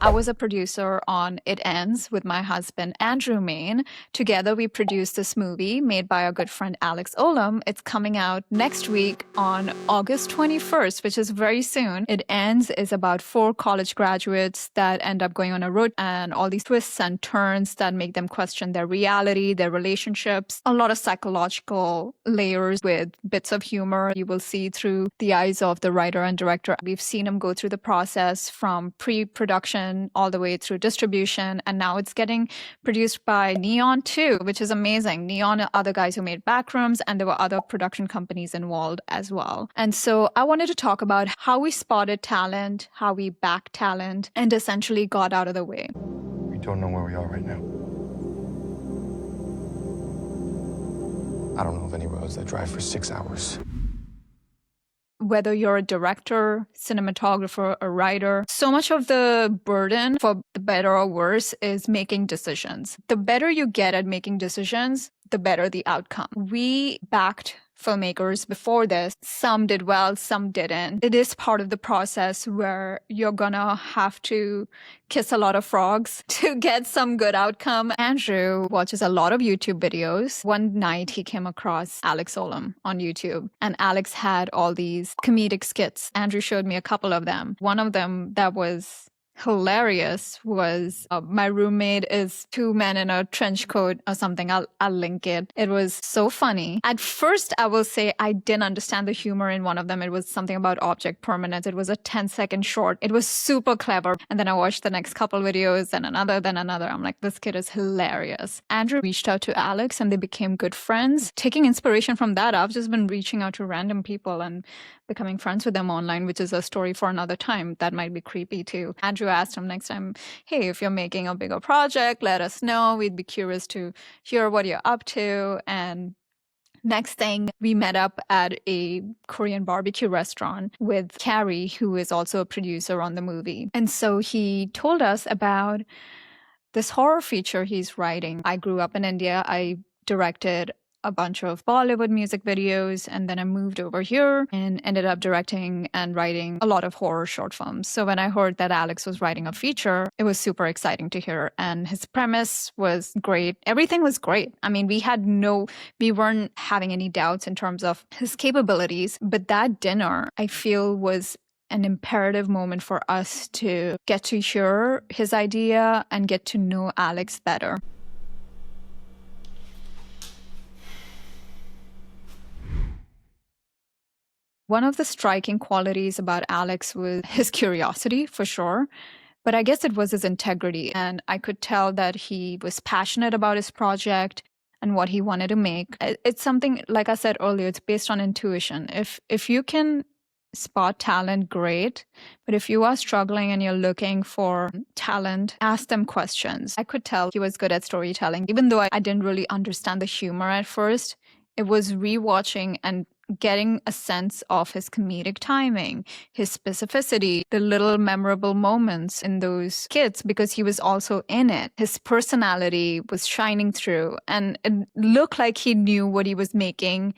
I was a producer on It Ends with my husband, Andrew Main. Together, we produced this movie made by our good friend Alex Ullom. It's coming out next week on August 21st, which is very soon. It Ends is about 4 college graduates that end up going on a road and all these twists and turns that make them question their reality, their relationships, a lot of psychological layers with bits of humor you will see through the eyes of the writer and director. We've seen them go through the process from pre-production all the way through distribution, and now it's getting produced by Neon too, which is amazing. Neon are the guys who made Backrooms, and there were other production companies involved as well. And so I wanted to talk about how we spotted talent, how we backed talent, and essentially got out of the way. We don't know where we are right now. I don't know of any roads that drive for 6 hours. Whether you're a director, cinematographer, a writer, so much of the burden, for the better or worse, is making decisions. The better you get at making decisions, the better the outcome. We backed filmmakers before this. Some did well, some didn't. It is part of the process where you're gonna have to kiss a lot of frogs to get some good outcome. Andrew watches a lot of YouTube videos. One night he came across Alex Ullom on YouTube, and Alex had all these comedic skits. Andrew showed me a couple of them. One of them that was hilarious was my roommate is 2 men in a trench coat or something. I'll link it. It was so funny. At first, I will say I didn't understand the humor in one of them. It was something about object permanence. It was a 10-second short. It was super clever. And then I watched the next couple videos and another, then another. I'm like, this kid is hilarious. Andrew reached out to Alex and they became good friends. Taking inspiration from that, I've just been reaching out to random people and becoming friends with them online, which is a story for another time. That might be creepy too. Andrew asked him next time, hey, if you're making a bigger project, let us know. We'd be curious to hear what you're up to. And next thing, we met up at a Korean barbecue restaurant with Carrie, who is also a producer on the movie. And so he told us about this horror feature he's writing. I grew up in India. I directed a bunch of Bollywood music videos, and then I moved over here and ended up directing and writing a lot of horror short films. So when I heard that Alex was writing a feature, it was super exciting to hear. And his premise was great. Everything was great. I mean, we weren't having any doubts in terms of his capabilities. But that dinner, I feel, was an imperative moment for us to get to hear his idea and get to know Alex better. One of the striking qualities about Alex was his curiosity, for sure. But I guess it was his integrity. And I could tell that he was passionate about his project and what he wanted to make. It's something, like I said earlier, it's based on intuition. If you can spot talent, great. But if you are struggling and you're looking for talent, ask them questions. I could tell he was good at storytelling. Even though I didn't really understand the humor at first, it was rewatching and getting a sense of his comedic timing, his specificity, the little memorable moments in those skits, because he was also in it. His personality was shining through, and it looked like he knew what he was making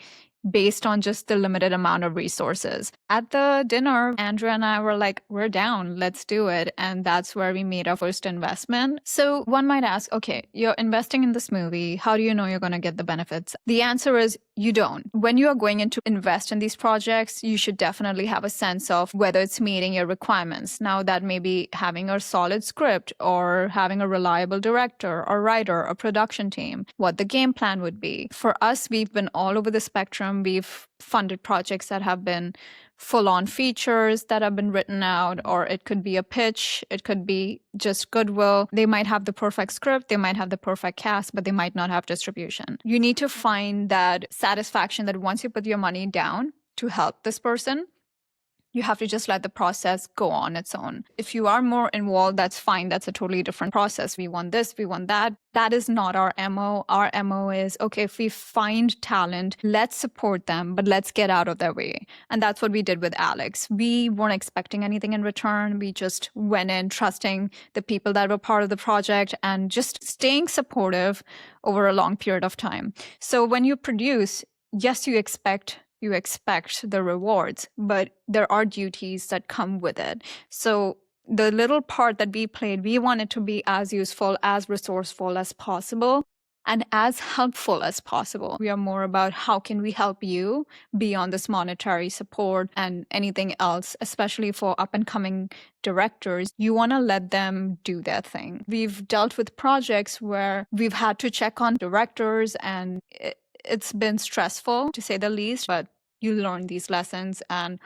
based on just the limited amount of resources. At the dinner, Andrew and I were like, we're down, let's do it. And that's where we made our first investment. So one might ask, okay, you're investing in this movie. How do you know you're going to get the benefits? The answer is you don't. When you are going in to invest in these projects, you should definitely have a sense of whether it's meeting your requirements. Now, that may be having a solid script or having a reliable director or writer or production team, what the game plan would be. For us, we've been all over the spectrum. We've funded projects that have been full-on features that have been written out, or it could be a pitch, it could be just goodwill. They might have the perfect script, they might have the perfect cast, but they might not have distribution. You need to find that satisfaction that once you put your money down to help this person, you have to just let the process go on its own. If you are more involved, that's fine. That's a totally different process. We want this, we want that. That is not our MO. Our MO is, okay, if we find talent, let's support them, but let's get out of their way. And that's what we did with Alex. We weren't expecting anything in return. We just went in trusting the people that were part of the project and just staying supportive over a long period of time. So when you produce, yes, you expect the rewards, but there are duties that come with it. So The little part that we played, we wanted to be as useful, as resourceful as possible, and as helpful as possible. We are more about how can we help you beyond this monetary support and anything else, especially for up and coming directors. You want to let them do their thing. We've dealt with projects where we've had to check on directors, and it's been stressful to say the least, but you learn these lessons. And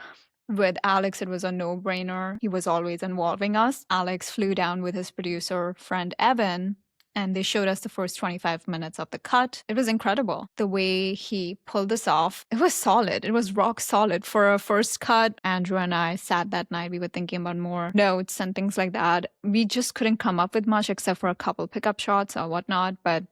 with Alex, it was a no-brainer. He was always involving us. Alex flew down with his producer friend Evan, and they showed us the first 25 minutes of the cut. It was incredible. The way he pulled this off, it was solid. It was rock solid for a first cut. Andrew and I sat that night. We were thinking about more notes and things like that. We just couldn't come up with much except for a couple pickup shots or whatnot, but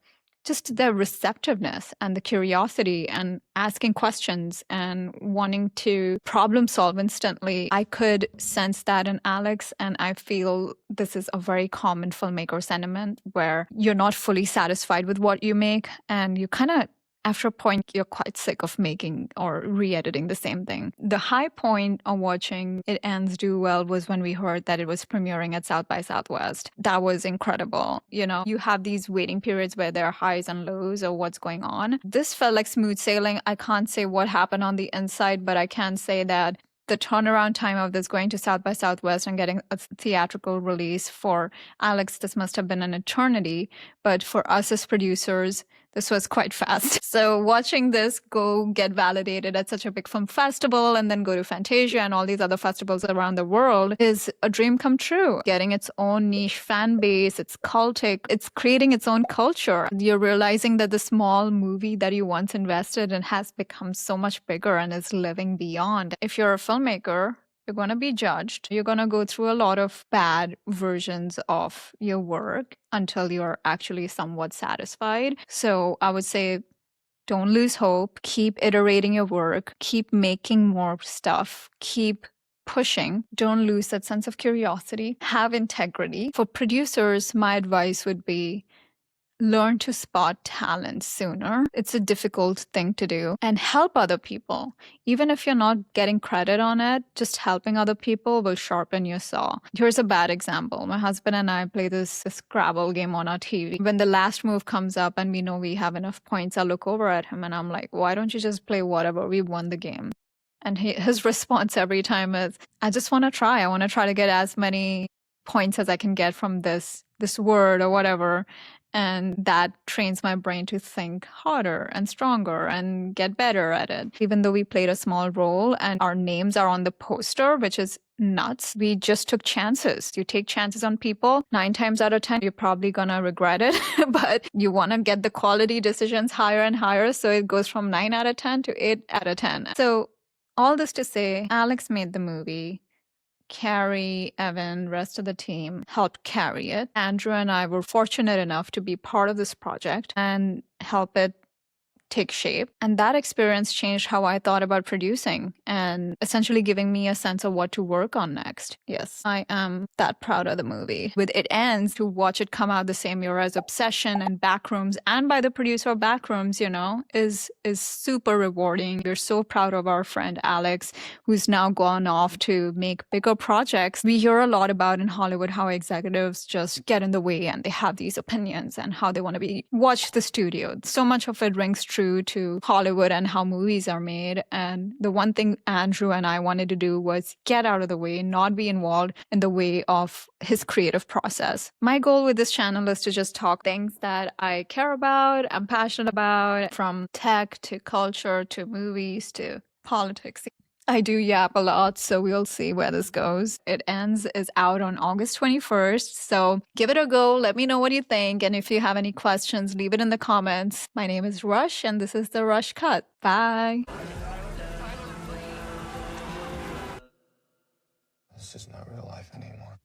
just the receptiveness and the curiosity and asking questions and wanting to problem solve instantly. I could sense that in Alex, and I feel this is a very common filmmaker sentiment where you're not fully satisfied with what you make, and you kind of, after a point, you're quite sick of making or re-editing the same thing. The high point of watching It Ends Do Well was when we heard that it was premiering at South by Southwest. That was incredible. You know, you have these waiting periods where there are highs and lows or what's going on. This felt like smooth sailing. I can't say what happened on the inside, but I can say that the turnaround time of this going to South by Southwest and getting a theatrical release for Alex, this must have been an eternity. But for us as producers, this was quite fast. So watching this go get validated at such a big film festival and then go to Fantasia and all these other festivals around the world is a dream come true. Getting its own niche fan base, it's cultic, it's creating its own culture. You're realizing that the small movie that you once invested in has become so much bigger and is living beyond. If you're a filmmaker, you're going to be judged. You're going to go through a lot of bad versions of your work until you're actually somewhat satisfied. So I would say don't lose hope. Keep iterating your work. Keep making more stuff. Keep pushing. Don't lose that sense of curiosity. Have integrity. For producers, my advice would be learn to spot talent sooner. It's a difficult thing to do. And help other people. Even if you're not getting credit on it, just helping other people will sharpen your saw. Here's a bad example. My husband and I play this Scrabble game on our TV. When the last move comes up and we know we have enough points, I look over at him and I'm like, why don't you just play whatever? We won the game. And his response every time is, I just want to try. I want to try to get as many points as I can get from this word or whatever. And that trains my brain to think harder and stronger and get better at it. Even though we played a small role and our names are on the poster, which is nuts, we just took chances. You take chances on people, 9 times out of 10, you're probably going to regret it. But you want to get the quality decisions higher and higher. So it goes from 9 out of 10 to 8 out of 10. So all this to say, Alex made the movie. Carrie, Evan, rest of the team helped carry it. Andrew and I were fortunate enough to be part of this project and help it take shape. And that experience changed how I thought about producing and essentially giving me a sense of what to work on next. Yes, I am that proud of the movie. With It Ends, to watch it come out the same year as Obsession and Backrooms, and by the producer of Backrooms, you know, is super rewarding. We're so proud of our friend Alex, who's now gone off to make bigger projects. We hear a lot about in Hollywood how executives just get in the way and they have these opinions and how they want to be watch the studio. So much of it rings true to Hollywood and how movies are made. And the one thing Andrew and I wanted to do was get out of the way, not be involved in the way of his creative process. My goal with this channel is to just talk things that I care about, I'm passionate about, from tech to culture to movies to politics. I do yap a lot, so we'll see where this goes. It Ends is out on August 21st, so give it a go. Let me know what you think, and if you have any questions, leave it in the comments. My name is Rush, and this is The Rush Cut. Bye! This is not real life anymore.